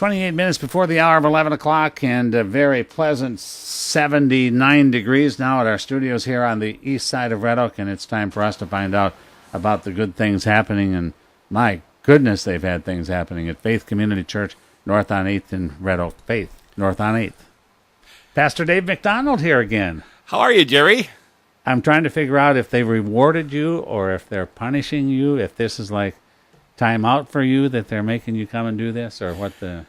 28 minutes before the hour of 11 o'clock, and a very pleasant 79 degrees now at our studios here on the east side of Red Oak, and it's time for us to find out about the good things happening. And my goodness, they've had things happening at Faith Community Church, North on 8th in Red Oak. Faith, North on 8th. Pastor Dave McDonald here again. How are you, Jerry? I'm trying to figure out if they rewarded you or if they're punishing you, if this is like time out for you, that they're making you come and do this, or what the...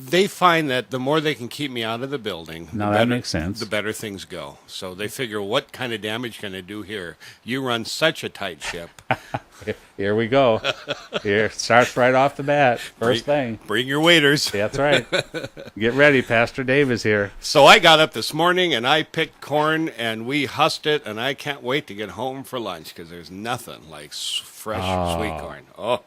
They find that the more they can keep me out of the building, that makes sense. The better things go. So they figure, what kind of damage can I do here? You run such a tight ship. Here we go. Here it starts right off the bat. First thing. Bring your waiters. That's right. Get ready. Pastor Dave is here. So I got up this morning and I picked corn and we husked it, and I can't wait to get home for lunch because there's nothing like fresh sweet corn. Oh.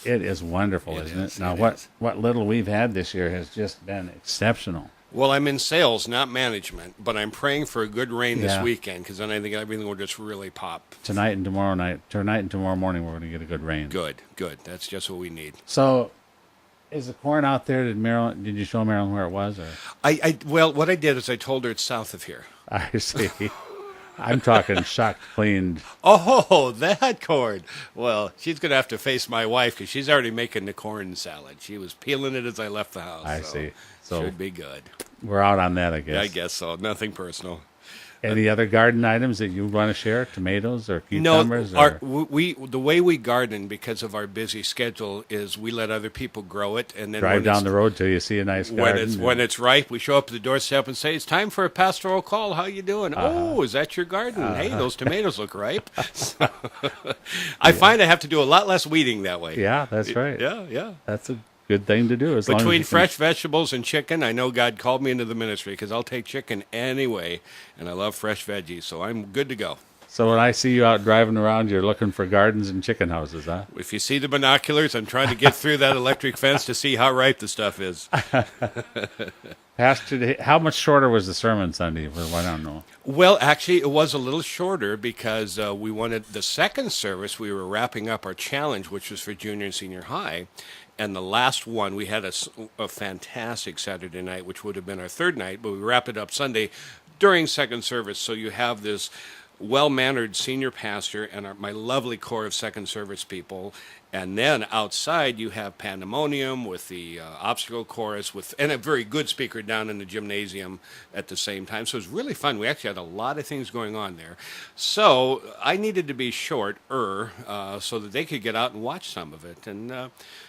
It is wonderful, isn't it? Now, what little we've had this year has just been exceptional. Well, I'm in sales, not management, but I'm praying for a good rain this weekend, because then I think everything will just really pop. Tonight and tomorrow morning, we're going to get a good rain. Good. That's just what we need. So, is the corn out there? Did you show Marilyn where it was? Or? Well, what I did is I told her it's south of here. I see. I'm talking shucked, cleaned. Oh, that corn. Well, she's going to have to face my wife because she's already making the corn salad. She was peeling it as I left the house. I see. So should be good. We're out on that, I guess. Yeah, I guess so. Nothing personal. Any other garden items that you want to share? Tomatoes or cucumbers? No, the way we garden, because of our busy schedule, is we let other people grow it, and then drive down the road till you see a nice garden. When it's ripe, we show up at the doorstep and say, "It's time for a pastoral call. How you doing? Oh, is that your garden? Hey, those tomatoes look ripe." I find I have to do a lot less weeding that way. Yeah, that's right. Yeah. That's a good thing to do. Between fresh vegetables and chicken, I know God called me into the ministry because I'll take chicken anyway, and I love fresh veggies, so I'm good to go. So when I see you out driving around, you're looking for gardens and chicken houses, huh? If you see the binoculars, I'm trying to get through that electric fence to see how ripe the stuff is. Pastor, how much shorter was the sermon Sunday? Well, I don't know. Well, actually, it was a little shorter because we wanted the second service. We were wrapping up our challenge, which was for junior and senior high. And the last one, we had a fantastic Saturday night, which would have been our third night, but we wrapped it up Sunday during second service. So you have this well-mannered senior pastor and my lovely core of second service people. And then outside you have pandemonium with the obstacle chorus and a very good speaker down in the gymnasium at the same time. So it was really fun. We actually had a lot of things going on there. So I needed to be shorter so that they could get out and watch some of it. And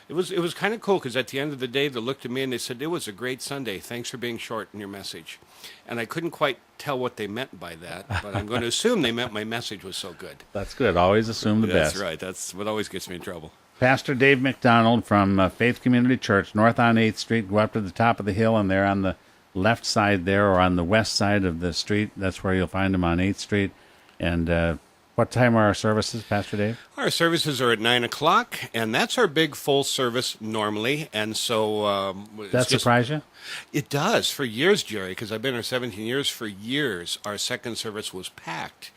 it was kind of cool because at the end of the day they looked at me and they said, "It was a great Sunday. Thanks for being short in your message." And I couldn't quite tell what they meant by that, but I'm going to assume they meant my message was so good. That's good. Always assume the best. That's right. That's what always gets me in trouble. Pastor Dave McDonald from Faith Community Church, North on 8th Street. Go up to the top of the hill, and they're on the left side there, or on the west side of the street. That's where you'll find them on 8th Street. And what time are our services, Pastor Dave? Our services are at 9 o'clock, and that's our big full service normally. And so... Does that surprise you? It does. For years, Jerry, because I've been here 17 years, for years, our second service was packed.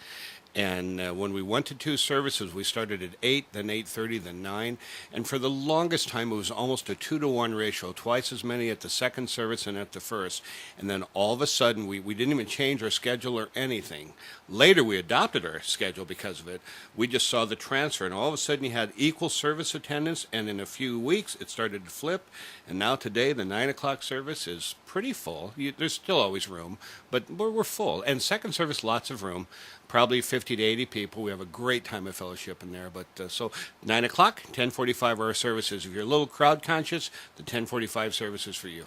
And when we went to two services, we started at 8, then 8:30, then 9. And for the longest time, it was almost a 2-to-1 ratio, twice as many at the second service and at the first. And then all of a sudden, we didn't even change our schedule or anything. Later, we adopted our schedule because of it. We just saw the transfer. And all of a sudden, you had equal service attendance. And in a few weeks, it started to flip. And now today, the 9 o'clock service is pretty full. There's still always room, but we're full. And second service, lots of room. Probably 50 to 80 people. We have a great time of fellowship in there. But so 9 o'clock, 10:45 are our services. If you're a little crowd conscious, the 10:45 service is for you.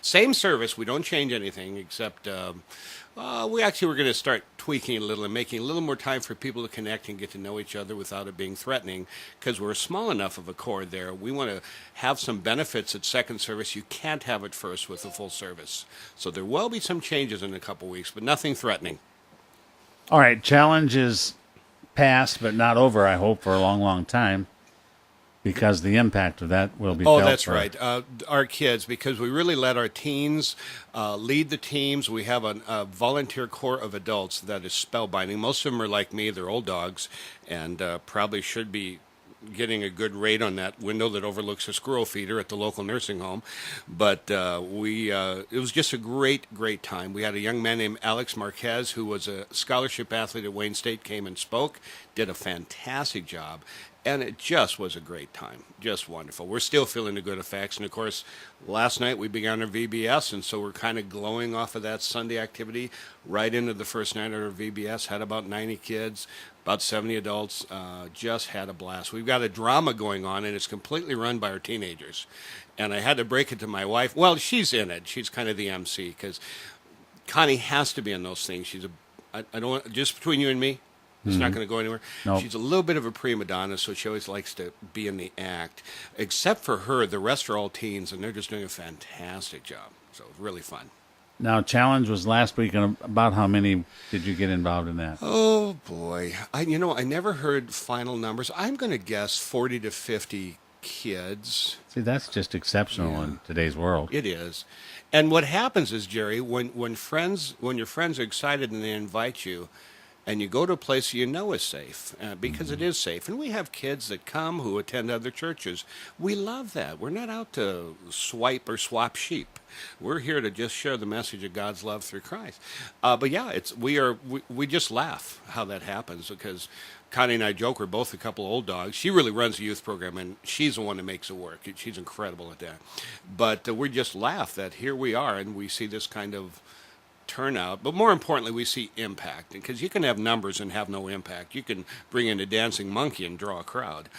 Same service. We don't change anything except we actually were going to start tweaking a little and making a little more time for people to connect and get to know each other without it being threatening, because we're small enough of a core there. We want to have some benefits at second service you can't have at first with the full service. So there will be some changes in a couple weeks, but nothing threatening. All right, challenge is past, but not over, I hope, for a long, long time, because the impact of that will be felt. Oh, that's right. Our kids, because we really let our teens lead the teams. We have a volunteer core of adults that is spellbinding. Most of them are like me. They're old dogs and probably should be getting a good rate on that window that overlooks a squirrel feeder at the local nursing home. But it was just a great time. We had a young man named Alex Marquez who was a scholarship athlete at Wayne State, came and spoke, did a fantastic job. And it just was a great time, just wonderful. We're still feeling the good effects. And, of course, last night we began our VBS, and so we're kind of glowing off of that Sunday activity right into the first night of our VBS. Had about 90 kids, about 70 adults, just had a blast. We've got a drama going on, and it's completely run by our teenagers. And I had to break it to my wife. Well, she's in it. She's kind of the MC because Connie has to be in those things. I don't want, just between you and me, it's not going to go anywhere. Nope. She's a little bit of a prima donna, so she always likes to be in the act. Except for her, the rest are all teens, and they're just doing a fantastic job. So it's really fun. Now, challenge was last week, and about how many did you get involved in that? Oh, boy. I never heard final numbers. I'm going to guess 40 to 50 kids. See, that's just exceptional in today's world. It is. And what happens is, Jerry, when your friends are excited and they invite you, and you go to a place you know is safe, because it is safe. And we have kids that come who attend other churches. We love that. We're not out to swipe or swap sheep. We're here to just share the message of God's love through Christ. But yeah, we just laugh how that happens because Connie and I joke we're both a couple of old dogs. She really runs the youth program, and she's the one that makes it work. She's incredible at that. But we just laugh that here we are, and we see this kind of turnout, but more importantly, we see impact. Because you can have numbers and have no impact. You can bring in a dancing monkey and draw a crowd,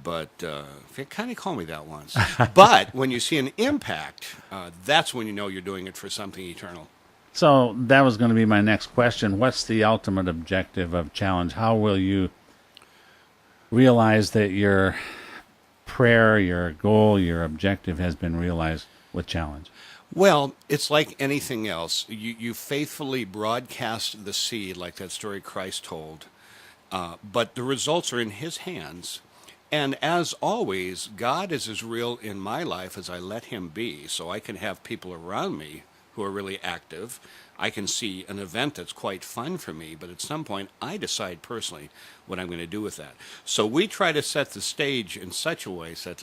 but they kind of call me that once. But when you see an impact, that's when you know you're doing it for something eternal. So that was going to be my next question. What's the ultimate objective of Challenge? How will you realize that your prayer, your goal, your objective has been realized with Challenge? Well, it's like anything else. You faithfully broadcast the seed, like that story Christ told, but the results are in His hands. And as always, God is as real in my life as I let Him be, so I can have people around me who are really active. I can see an event that's quite fun for me, but at some point I decide personally what I'm going to do with that. So we try to set the stage in such a way, I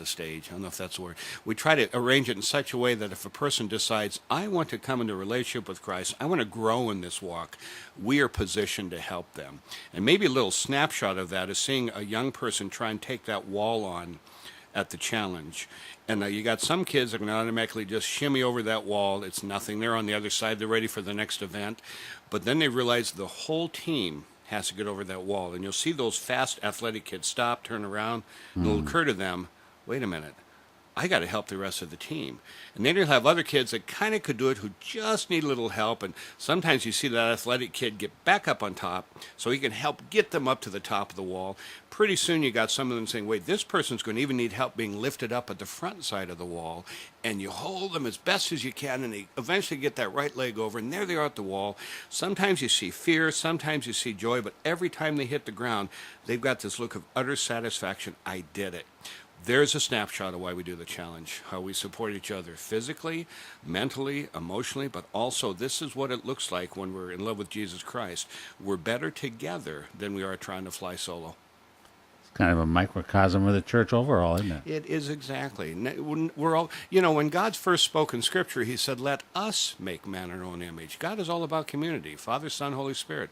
don't know if that's a word, we try to arrange it in such a way that if a person decides, I want to come into a relationship with Christ, I want to grow in this walk, we are positioned to help them. And maybe a little snapshot of that is seeing a young person try and take that wall on at the challenge. And you got some kids that are going to automatically just shimmy over that wall. It's nothing. They're on the other side. They're ready for the next event. But then they realize the whole team has to get over that wall. And you'll see those fast athletic kids stop, turn around, and it'll occur to them, wait a minute, I got to help the rest of the team. And then you'll have other kids that kind of could do it who just need a little help. And sometimes you see that athletic kid get back up on top so he can help get them up to the top of the wall. Pretty soon you got some of them saying, wait, this person's going to even need help being lifted up at the front side of the wall. And you hold them as best as you can, and they eventually get that right leg over, and there they are at the wall. Sometimes you see fear, sometimes you see joy, but every time they hit the ground, they've got this look of utter satisfaction. I did it. There's a snapshot of why we do the challenge, how we support each other physically, mentally, emotionally, but also this is what it looks like when we're in love with Jesus Christ. We're better together than we are trying to fly solo. It's kind of a microcosm of the church overall, isn't it? It is exactly. We're all, when God first spoke in Scripture, He said, let us make man in our own image. God is all about community, Father, Son, Holy Spirit.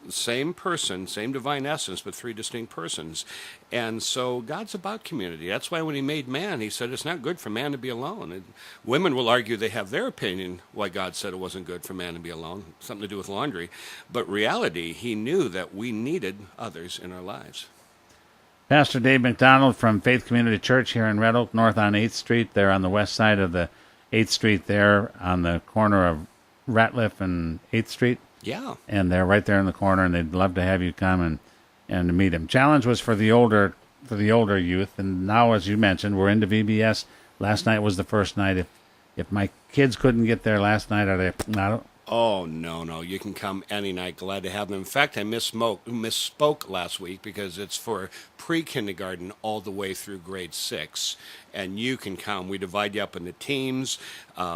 Same person, same divine essence, but three distinct persons. And so God's about community. That's why when He made man, He said it's not good for man to be alone. And women will argue they have their opinion why God said it wasn't good for man to be alone, something to do with laundry. But reality, He knew that we needed others in our lives. Pastor Dave McDonald from Faith Community Church here in Red Oak, north on 8th Street. They're on the west side of the 8th Street there on the corner of Ratliff and 8th Street. Yeah. And they're right there in the corner, and they'd love to have you come and meet them. Challenge was for the older youth, and now, as you mentioned, we're into VBS. Last night was the first night. If my kids couldn't get there last night, Oh, no. You can come any night. Glad to have them. In fact, I misspoke last week because it's for pre-kindergarten all the way through grade 6. And you can come. We divide you up into teams.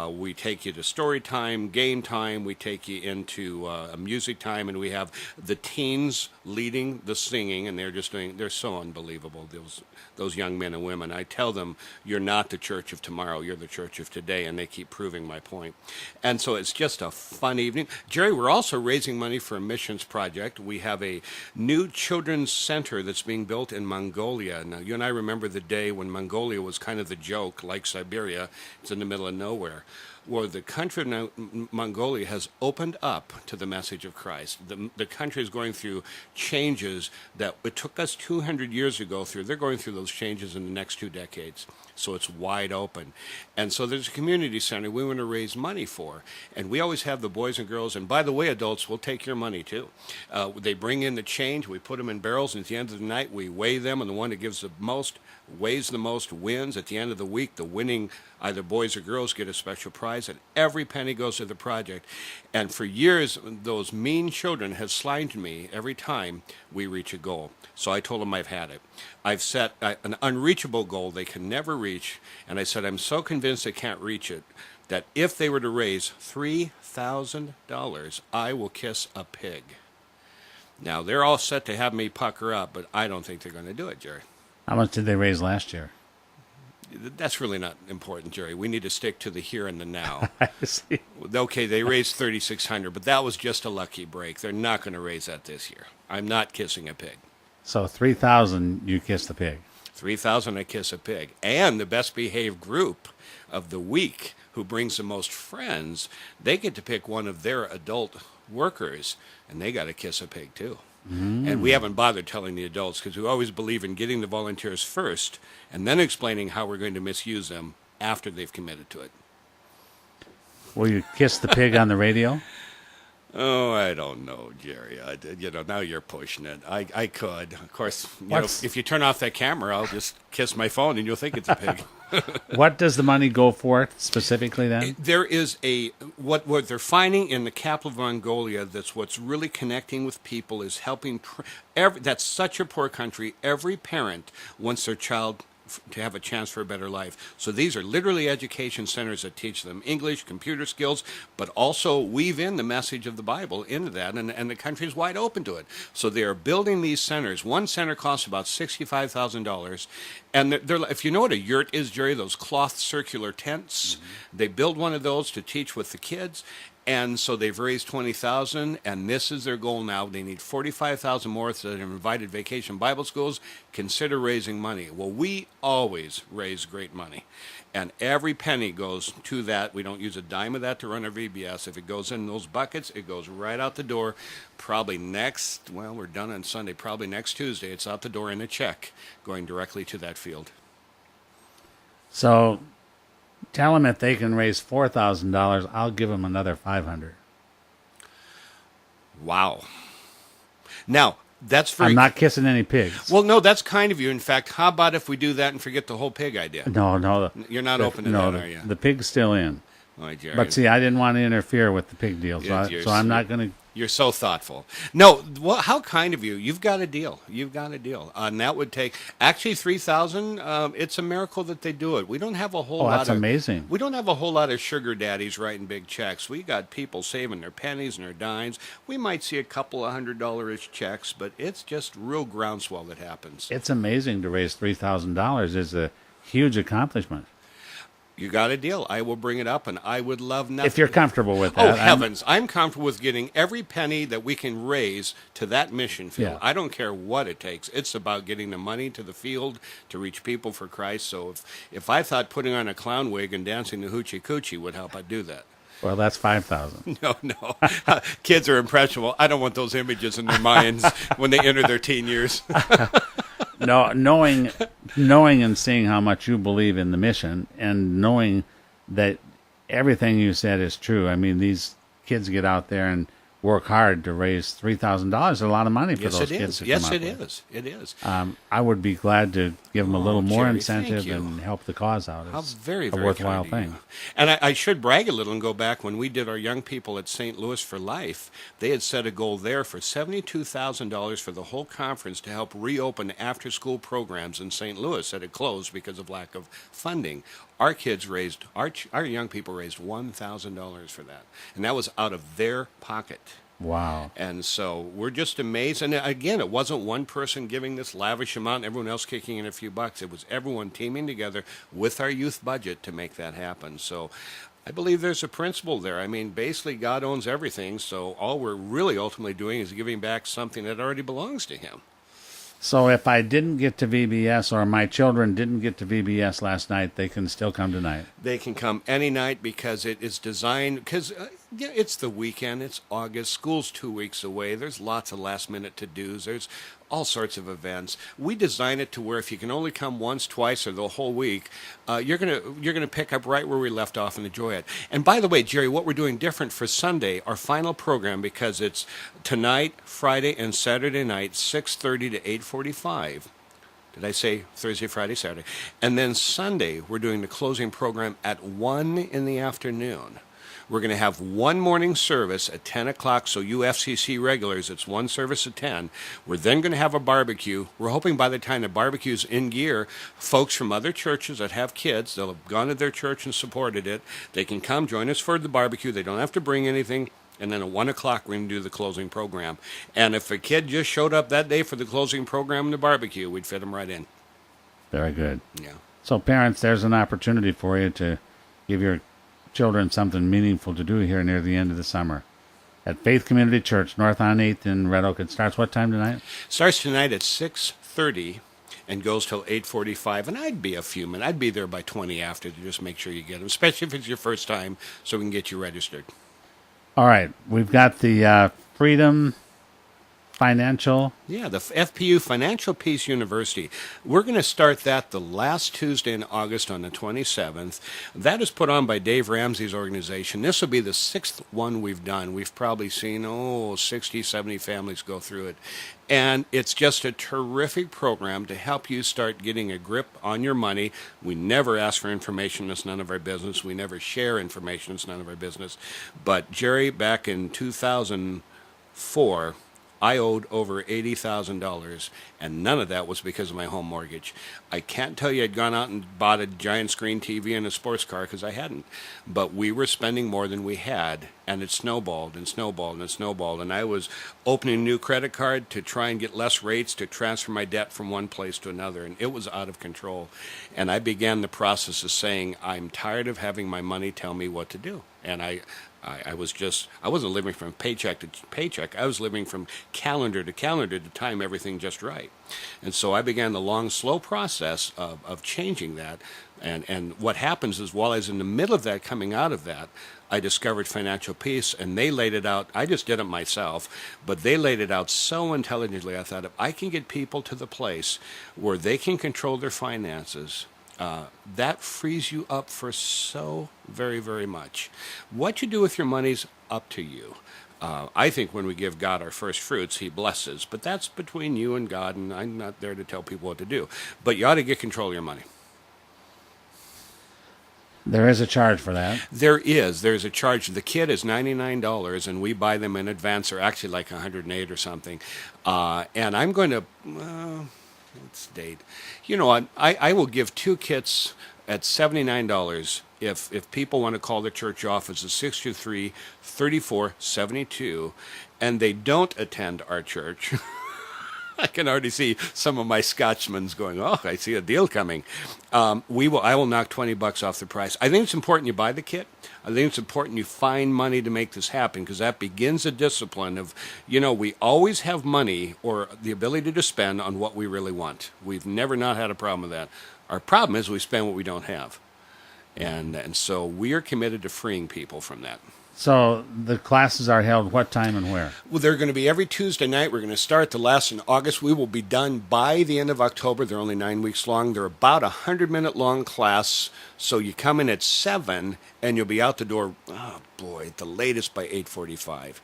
We take you to story time, game time. We take you into a music time. And we have the teens leading the singing. And they're so unbelievable, those young men and women. I tell them, you're not the church of tomorrow. You're the church of today. And they keep proving my point. And so it's just a fun evening. Jerry, we're also raising money for a missions project. We have a new children's center that's being built in Mongolia. Now, you and I remember the day when Mongolia was kind of the joke, like Siberia. It's in the middle of nowhere. Well, the country of Mongolia has opened up to the message of Christ. The country is going through changes that it took us 200 years to go through. They're going through those changes in the next 2 decades. So it's wide open. And so there's a community center we want to raise money for. And we always have the boys and girls. And by the way, adults, we'll take your money too. They bring in the change. We put them in barrels. And at the end of the night, we weigh them. And the one that gives the most, weighs the most, wins. At the end of the week, the winning either boys or girls get a special prize. And every penny goes to the project. And for years, those mean children have slimed me every time we reach a goal. So I told them I've had it. I've set an unreachable goal they can never reach. And I said, I'm so convinced they can't reach it that if they were to raise $3,000, I will kiss a pig. Now, they're all set to have me pucker up, but I don't think they're going to do it, Jerry. How much did they raise last year? That's really not important, Jerry. We need to stick to the here and the now. I see. Okay, they raised $3,600, but that was just a lucky break. They're not going to raise that this year. I'm not kissing a pig. So 3,000, you kiss the pig. 3,000, I kiss a pig. And the best behaved group of the week, who brings the most friends, they get to pick one of their adult workers, and they got to kiss a pig too. And we haven't bothered telling the adults because we always believe in getting the volunteers first and then explaining how we're going to misuse them after they've committed to it. Will you kiss the pig on the radio? Oh, I don't know, Jerry. Now you're pushing it. I could. Of course, if you turn off that camera, I'll just kiss my phone and you'll think it's a pig. What does the money go for specifically then? There is what they're finding in the capital of Mongolia that's what's really connecting with people is helping. That's such a poor country. Every parent wants their child to have a chance for a better life. So these are literally education centers that teach them English, computer skills, but also weave in the message of the Bible into that, and the country is wide open to it. So they are building these centers. One center costs about $65,000, and they're, if you know what a yurt is, Jerry, those cloth circular tents, they build one of those to teach with the kids. And so they've raised $20,000, and this is their goal now. They need $45,000 more so they've invited vacation Bible schools. Consider raising money. Well, we always raise great money, and every penny goes to that. We don't use a dime of that to run our VBS. If it goes in those buckets, it goes right out the door. Probably we're done on Sunday, probably next Tuesday, it's out the door in a check going directly to that field. So tell them if they can raise $4,000, I'll give them another $500. Wow. Now, that's very... I'm not kissing any pigs. Well, no, that's kind of you. In fact, how about if we do that and forget the whole pig idea? No. You're not open to that, are you? The pig's still in. Oh, Jerry. But see, I didn't want to interfere with the pig deal, so I'm not going to... You're so thoughtful. No, well, how kind of you. You've got a deal. And that would take... Actually, $3,000, it's a miracle that they do it. We don't have a whole lot of... that's amazing. We don't have a whole lot of sugar daddies writing big checks. We got people saving their pennies and their dimes. We might see a couple of $100-ish checks, but it's just real groundswell that happens. It's amazing to raise $3,000 is a huge accomplishment. You got a deal. I will bring it up, and I would love nothing. If you're comfortable with that. Oh, heavens. I'm comfortable with getting every penny that we can raise to that mission field. Yeah. I don't care what it takes. It's about getting the money to the field to reach people for Christ. So if I thought putting on a clown wig and dancing the hoochie coochie would help, I'd do that. Well, that's $5,000. No. Kids are impressionable. I don't want those images in their minds when they enter their teen years. No, knowing and seeing how much you believe in the mission and knowing that everything you said is true. I mean, these kids get out there and work hard to raise $3,000. A lot of money for Yes, those it kids is. to Yes, come up it with. is. It is. I would be glad to give them a little more Jerry, thank incentive you. and help the cause out. How It's very, a very worthwhile kind of thing. you. And I should brag a little and go back when we did our young people at St. Louis for Life. They had set a goal there for $72,000 for the whole conference to help reopen after-school programs in St. Louis that had closed because of lack of funding. Our kids raised, our young people raised $1,000 for that, and that was out of their pocket. Wow. And so we're just amazed. And again, it wasn't one person giving this lavish amount, everyone else kicking in a few bucks. It was everyone teaming together with our youth budget to make that happen. So I believe there's a principle there. I mean, basically, God owns everything. So all we're really ultimately doing is giving back something that already belongs to Him. So if I didn't get to VBS or my children didn't get to VBS last night, they can still come tonight. They can come any night because it is designed, because it's the weekend, it's August, school's 2 weeks away, there's lots of last minute to-dos, there's all sorts of events. We design it to where if you can only come once, twice, or the whole week, you're gonna pick up right where we left off and enjoy it. And by the way, Jerry, what we're doing different for Sunday, our final program, because it's tonight, Friday, and Saturday night, 6:30 to 8:45. Did I say Thursday, Friday, Saturday? And then Sunday, we're doing the closing program at 1 in the afternoon. We're going to have one morning service at 10 o'clock, so you FCC regulars, it's one service at 10. We're then going to have a barbecue. We're hoping by the time the barbecue's in gear, folks from other churches that have kids, they'll have gone to their church and supported it. They can come join us for the barbecue. They don't have to bring anything. And then at 1 o'clock, we're going to do the closing program. And if a kid just showed up that day for the closing program and the barbecue, we'd fit them right in. Very good. Yeah. So parents, there's an opportunity for you to give your children something meaningful to do here near the end of the summer. At Faith Community Church, north on 8th in Red Oak. It starts what time tonight? Starts tonight at 6:30 and goes till 8:45. And I'd be a few minutes. I'd be there by 20 after to just make sure you get them, especially if it's your first time, so we can get you registered. All right. We've got the Freedom Financial. Yeah, the FPU Financial Peace University. We're going to start that the last Tuesday in August on the 27th. That is put on by Dave Ramsey's organization. This will be the sixth one we've done. We've probably seen, 60, 70 families go through it. And it's just a terrific program to help you start getting a grip on your money. We never ask for information. It's none of our business. We never share information. It's none of our business. But Jerry, back in 2004, I owed over $80,000, and none of that was because of my home mortgage. I can't tell you I'd gone out and bought a giant screen TV and a sports car, because I hadn't. But we were spending more than we had, and it snowballed and snowballed and snowballed. And I was opening a new credit card to try and get less rates to transfer my debt from one place to another, and it was out of control. And I began the process of saying, I'm tired of having my money tell me what to do. And I wasn't living from paycheck to paycheck. I was living from calendar to calendar to time everything just right. And so I began the long, slow process of changing that. And what happens is while I was in the middle of that, coming out of that, I discovered Financial Peace, and they laid it out. I just did it myself, but they laid it out so intelligently. I thought, if I can get people to the place where they can control their finances, that frees you up for so very, very much. What you do with your money's up to you. I think when we give God our first fruits, He blesses. But that's between you and God, and I'm not there to tell people what to do. But you ought to get control of your money. There is a charge for that. There is. There's a charge. The kit is $99, and we buy them in advance. They're actually like $108 or something. And I'm going to... let's date. You know what? I will give 2 kits at $79 if people want to call the church office at 623-3472 and they don't attend our church. I can already see some of my Scotchmen's going, oh, I see a deal coming. I will knock $20 off the price. I think it's important you buy the kit. I think it's important you find money to make this happen, because that begins a discipline of, we always have money or the ability to spend on what we really want. We've never not had a problem with that. Our problem is we spend what we don't have. And so we are committed to freeing people from that. So the classes are held what time and where? Well, they're going to be every Tuesday night. We're going to start the last in August. We will be done by the end of October. They're only 9 weeks long. They're about 100-minute long class. So you come in at 7 and you'll be out the door, oh boy, at the latest by 8:45.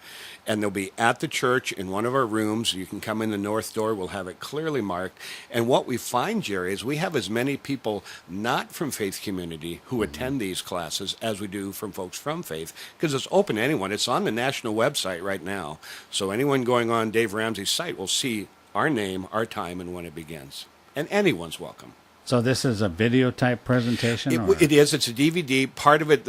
And they'll be at the church in one of our rooms. You can come in the north door. We'll have it clearly marked. And what we find, Jerry, is we have as many people not from faith community who attend these classes as we do from folks from faith, because it's open to anyone. It's on the national website right now. So anyone going on Dave Ramsey's site will see our name, our time, and when it begins. And anyone's welcome. So this is a video type presentation? It is. It's a DVD. Part of it,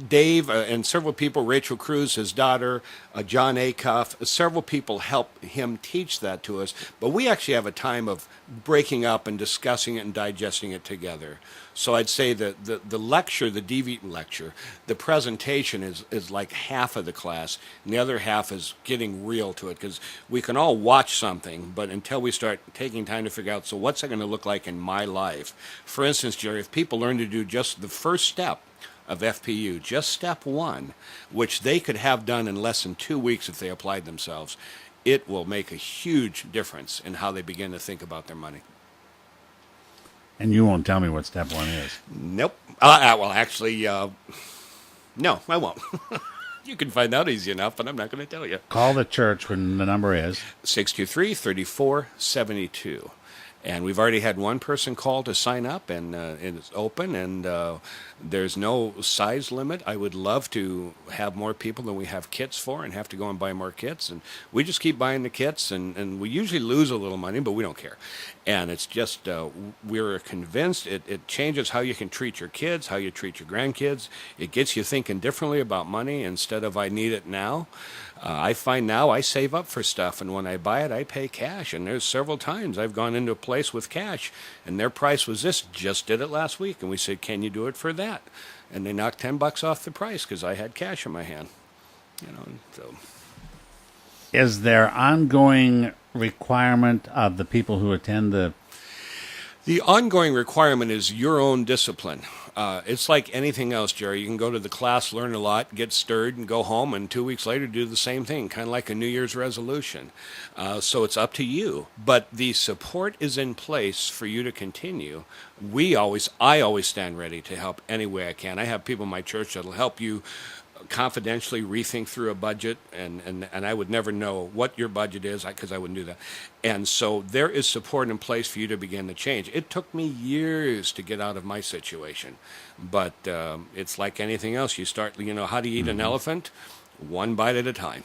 Dave and several people, Rachel Cruz, his daughter, John Acuff, several people help him teach that to us. But we actually have a time of breaking up and discussing it and digesting it together. So I'd say that the lecture, the DVD lecture, the presentation is like half of the class, and the other half is getting real to it, because we can all watch something, but until we start taking time to figure out, so what's that going to look like in my life? For instance, Jerry, if people learn to do just the first step of FPU, just step 1, which they could have done in less than 2 weeks if they applied themselves, it will make a huge difference in how they begin to think about their money. And you won't tell me what step 1 is. Nope. Well, actually, no, I won't. You can find out easy enough, but I'm not going to tell you. Call the church when the number is 623-3472. And we've already had one person call to sign up, and it's open, and there's no size limit. I would love to have more people than we have kits for and have to go and buy more kits. And we just keep buying the kits, and we usually lose a little money, but we don't care. And it's just, we're convinced it changes how you can treat your kids, how you treat your grandkids. It gets you thinking differently about money instead of I need it now. I find now I save up for stuff, and when I buy it, I pay cash. And there's several times I've gone into a place with cash, and their price was this, just did it last week. And we said, can you do it for that? And they knocked $10 off the price because I had cash in my hand. So. Is there ongoing requirement of the people who attend the... The ongoing requirement is your own discipline. It's like anything else, Jerry. You can go to the class, learn a lot, get stirred, and go home, and 2 weeks later do the same thing, kind of like a New Year's resolution. So it's up to you. But the support is in place for you to continue. I always stand ready to help any way I can. I have people in my church that will help you confidentially rethink through a budget, and I would never know what your budget is because I wouldn't do that. And so there is support in place for you to begin to change. It took me years to get out of my situation, but it's like anything else. You start, how do you eat an elephant? One bite at a time.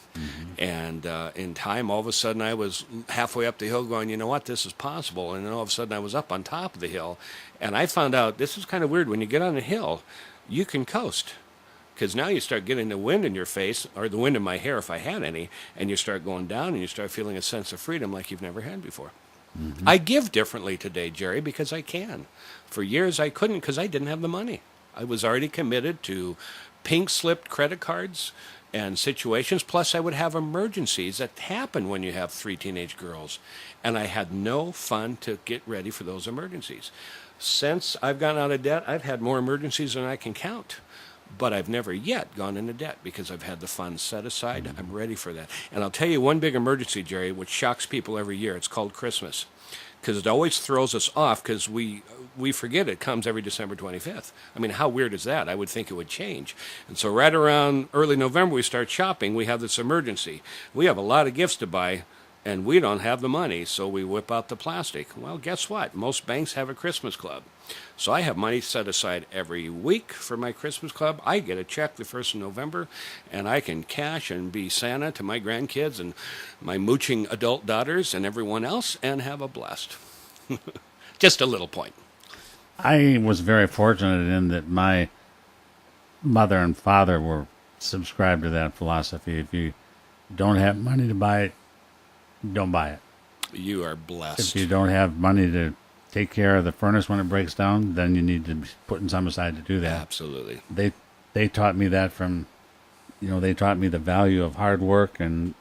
And in time, all of a sudden, I was halfway up the hill going, you know what, this is possible. And then all of a sudden, I was up on top of the hill. And I found out, this is kind of weird, when you get on a hill, you can coast. Because now you start getting the wind in your face, or the wind in my hair if I had any, and you start going down and you start feeling a sense of freedom like you've never had before. I give differently today, Jerry, because I can. For years I couldn't because I didn't have the money. I was already committed to pink-slipped credit cards and situations, plus I would have emergencies that happen when you have 3 teenage girls, and I had no fun to get ready for those emergencies. Since I've gotten out of debt, I've had more emergencies than I can count. But I've never yet gone into debt because I've had the funds set aside. I'm ready for that. And I'll tell you one big emergency, Jerry, which shocks people every year. It's called Christmas. Because it always throws us off because we forget it comes every December 25th. I mean, how weird is that? I would think it would change. And so right around early November, we start shopping. We have this emergency. We have a lot of gifts to buy, and we don't have the money, so we whip out the plastic. Well, guess what? Most banks have a Christmas club. So I have money set aside every week for my Christmas club. I get a check the 1st of November, and I can cash and be Santa to my grandkids and my mooching adult daughters and everyone else and have a blast. Just a little point. I was very fortunate in that my mother and father were subscribed to that philosophy. If you don't have money to buy it, don't buy it. You are blessed. If you don't have money to take care of the furnace when it breaks down, then you need to be putting some aside to do that. Absolutely. They taught me that they taught me the value of hard work, and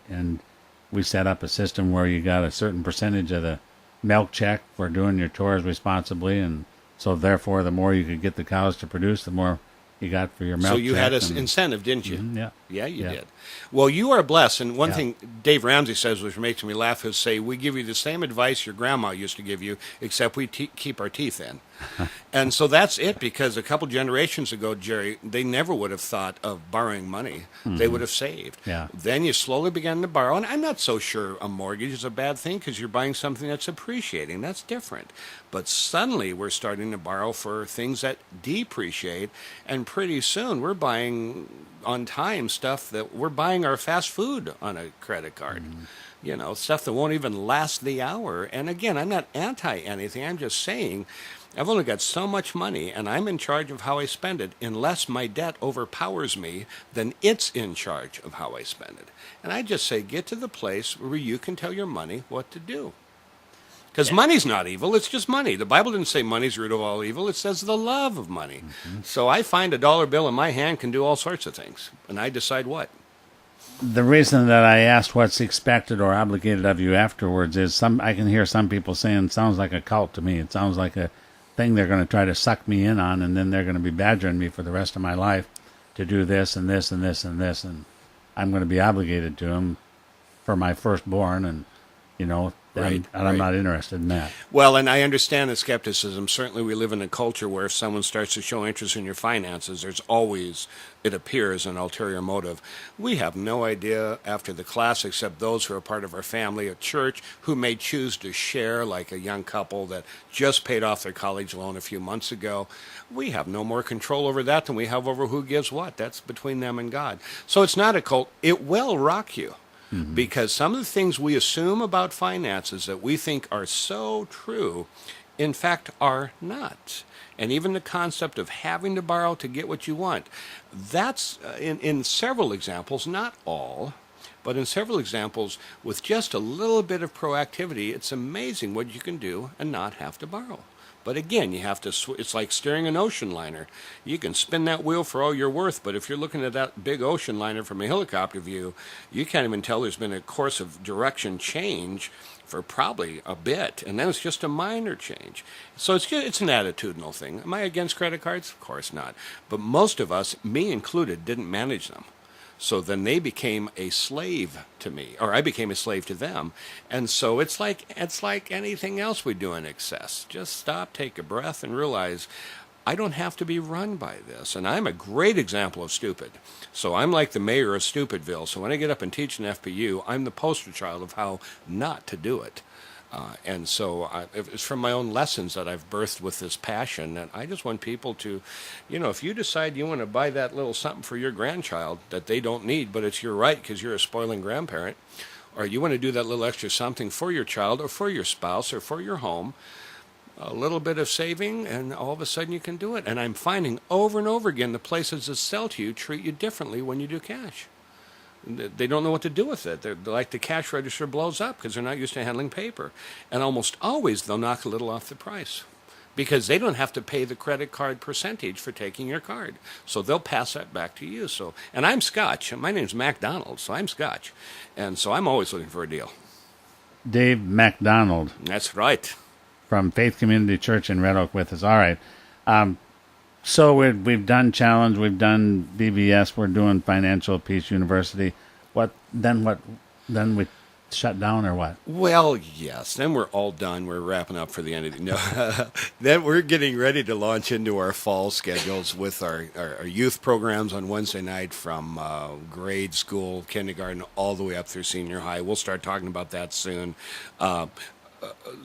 we set up a system where you got a certain percentage of the milk check for doing your chores responsibly, and so therefore the more you could get the cows to produce, the more you got for your milk. So you had check an and- incentive, didn't you? Yeah. Yeah, you Yeah. did. Well, you are blessed. And one Yeah. thing Dave Ramsey says, which makes me laugh, is say, we give you the same advice your grandma used to give you, except we keep our teeth in. And so that's it, because a couple generations ago, Jerry, they never would have thought of borrowing money. They would have saved. Yeah. Then you slowly began to borrow. And I'm not so sure a mortgage is a bad thing, because you're buying something that's appreciating. That's different. But suddenly we're starting to borrow for things that depreciate. And pretty soon we're buying on time stuff that we're buying our fast food on a credit card. You know, stuff that won't even last the hour. And again, I'm not anti anything. I'm just saying I've only got so much money, and I'm in charge of how I spend it. Unless my debt overpowers me, then it's in charge of how I spend it. And I just say, get to the place where you can tell your money what to do. Because money's not evil, it's just money. The Bible didn't say money's the root of all evil, it says the love of money. So I find a dollar bill in my hand can do all sorts of things, and I decide what. The reason that I asked what's expected or obligated of you afterwards is I can hear some people saying, sounds like a cult to me. It sounds like a thing they're going to try to suck me in on, and then they're going to be badgering me for the rest of my life to do this and this and this and this, and I'm going to be obligated to them for my firstborn, and Right, I'm right. not interested in that. Well, and I understand the skepticism. Certainly we live in a culture where if someone starts to show interest in your finances, there's always, it appears, an ulterior motive. We have no idea after the class, except those who are part of our family at church who may choose to share, like a young couple that just paid off their college loan a few months ago. We have no more control over that than we have over who gives what. That's between them and God. So it's not a cult. It will rock you. Because some of the things we assume about finances that we think are so true, in fact, are not. And even the concept of having to borrow to get what you want, that's in several examples, not all, but in several examples, with just a little bit of proactivity, it's amazing what you can do and not have to borrow. But again, you have to, it's like steering an ocean liner. You can spin that wheel for all you're worth, but if you're looking at that big ocean liner from a helicopter view, you can't even tell there's been a course of direction change for probably a bit, and then it's just a minor change. So it's an attitudinal thing. Am I against credit cards? Of course not. But most of us, me included, didn't manage them. So then they became a slave to me, or I became a slave to them. And so it's like anything else we do in excess. Just stop, take a breath, and realize I don't have to be run by this. And I'm a great example of stupid. So I'm like the mayor of Stupidville. So when I get up and teach an FPU, I'm the poster child of how not to do it. And so it's from my own lessons that I've birthed with this passion. And I just want people to, if you decide you want to buy that little something for your grandchild that they don't need, but it's your right because you're a spoiling grandparent, or you want to do that little extra something for your child or for your spouse or for your home, a little bit of saving, and all of a sudden you can do it. And I'm finding over and over again the places that sell to you treat you differently when you do cash. They don't know what to do with it. They're like the cash register blows up because they're not used to handling paper. And almost always they'll knock a little off the price because they don't have to pay the credit card percentage for taking your card. So they'll pass that back to you. And I'm Scotch. My name's MacDonald, so I'm Scotch. And so I'm always looking for a deal. Dave MacDonald That's right. from Faith Community Church in Red Oak with us. All right. So we've done Challenge, we've done BBS, we're doing Financial Peace University. Then we shut down or what? Well, yes. Then we're all done. We're wrapping up for the end of the no. Then we're getting ready to launch into our fall schedules with our youth programs on Wednesday night from grade school, kindergarten, all the way up through senior high. We'll start talking about that soon.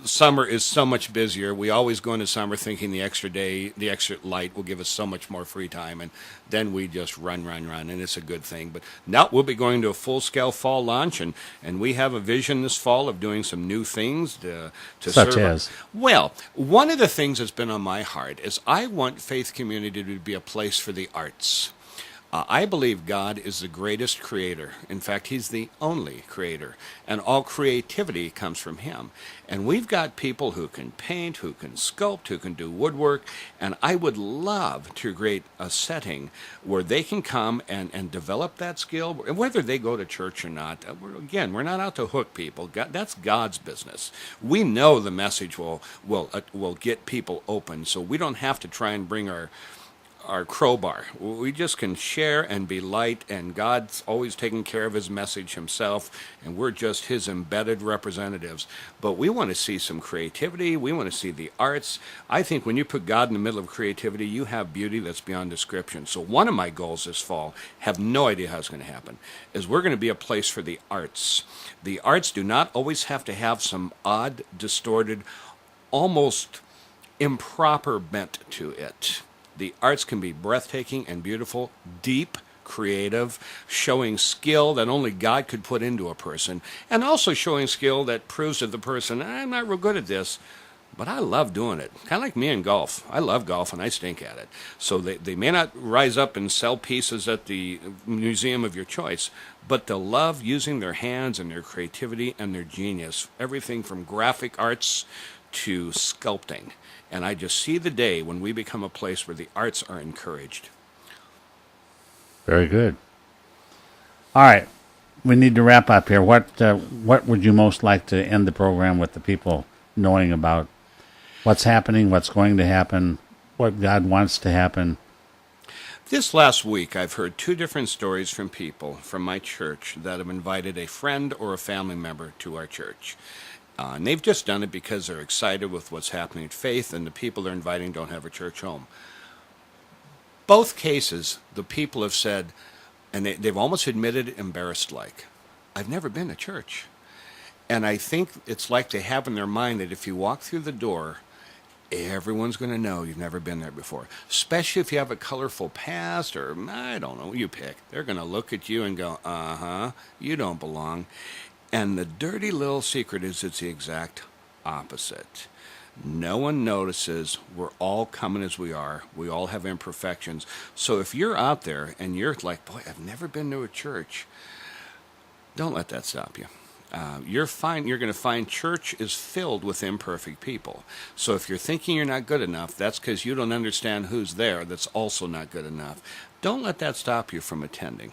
Summer is so much busier. We always go into summer thinking the extra day, the extra light will give us so much more free time, and then we just run, and it's a good thing. But now we'll be going to a full-scale fall launch, and we have a vision this fall of doing some new things to Such serve. as? Well, one of the things that's been on my heart is I want Faith Community to be a place for the arts. I believe God is the greatest creator. In fact, he's the only creator, and all creativity comes from him. And we've got people who can paint, who can sculpt, who can do woodwork, and I would love to create a setting where they can come and develop that skill, whether they go to church or not. We're not out to hook people. That's God's business. We know the message will get people open, so we don't have to try and bring our our crowbar. We just can share and be light, and God's always taking care of his message himself, and we're just his embedded representatives. But we want to see some creativity. We want to see the arts. I think when you put God in the middle of creativity, you have beauty that's beyond description. So one of my goals this fall, have no idea how it's going to happen, is we're going to be a place for the arts. The arts do not always have to have some odd, distorted, almost improper bent to it. The arts can be breathtaking and beautiful, deep, creative, showing skill that only God could put into a person, and also showing skill that proves to the person, I'm not real good at this, but I love doing it. Kind of like me in golf. I love golf and I stink at it. So they may not rise up and sell pieces at the museum of your choice, but they'll love using their hands and their creativity and their genius. Everything from graphic arts to sculpting. And I just see the day when we become a place where the arts are encouraged. Very good. All right. We need to wrap up here. What would you most like to end the program with the people knowing about what's happening, what's going to happen, what God wants to happen? This last week, I've heard 2 different stories from people from my church that have invited a friend or a family member to our church. And they've just done it because they're excited with what's happening at Faith, and the people they're inviting don't have a church home. Both cases, the people have said, and they've almost admitted embarrassed like, I've never been to church. And I think it's like they have in their mind that if you walk through the door, everyone's going to know you've never been there before. Especially if you have a colorful past, or I don't know, you pick. They're going to look at you and go, you don't belong. And the dirty little secret is it's the exact opposite. No one notices. We're all coming as we are. We all have imperfections. So if you're out there and you're like, boy, I've never been to a church, don't let that stop you. You're fine. You're going to find church is filled with imperfect people. So if you're thinking you're not good enough, that's because you don't understand who's there that's also not good enough. Don't let that stop you from attending.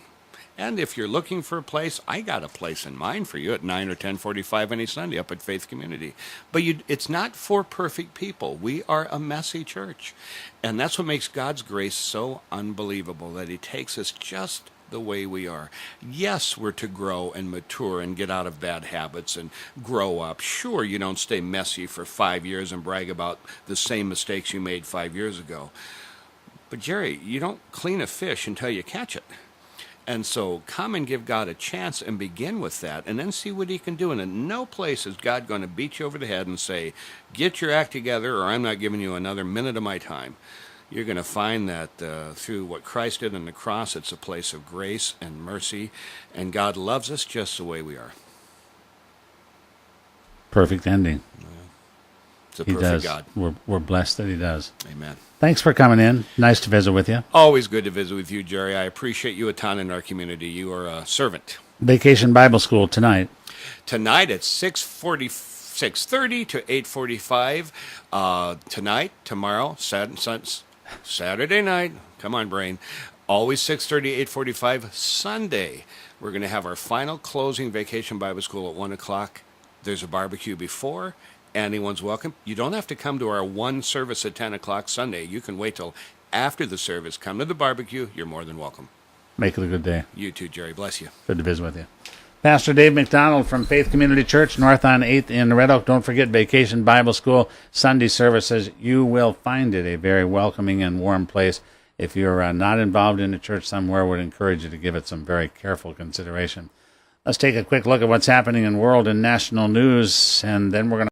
And if you're looking for a place, I got a place in mind for you at 9 or 10:45 any Sunday up at Faith Community. But it's not for perfect people. We are a messy church. And that's what makes God's grace so unbelievable, that he takes us just the way we are. Yes, we're to grow and mature and get out of bad habits and grow up. Sure, you don't stay messy for 5 years and brag about the same mistakes you made 5 years ago. But Jerry, you don't clean a fish until you catch it. And so come and give God a chance and begin with that, and then see what he can do. And in no place is God going to beat you over the head and say, get your act together or I'm not giving you another minute of my time. You're going to find that through what Christ did on the cross, it's a place of grace and mercy, and God loves us just the way we are. Perfect ending. It's a He perfect does. God. We're blessed that he does. Amen. Thanks for coming in. Nice to visit with you. Always good to visit with you, Jerry. I appreciate you a ton in our community. You are a servant. Vacation Bible School tonight. Tonight at 6:30 to 8:45. Tonight, tomorrow, Saturday night. Come on, brain. Always 6:30, 8:45. Sunday, we're going to have our final closing Vacation Bible School at 1 o'clock. There's a barbecue before. Anyone's welcome. You don't have to come to our one service at 10 o'clock Sunday. You can wait till after the service. Come to the barbecue. You're more than welcome. Make it a good day. You too, Jerry. Bless you. Good to visit with you. Pastor Dave McDonald from Faith Community Church, North on 8th in Red Oak. Don't forget Vacation Bible School Sunday services. You will find it a very welcoming and warm place. If you're not involved in a church somewhere, I would encourage you to give it some very careful consideration. Let's take a quick look at what's happening in world and national news, and then we're going to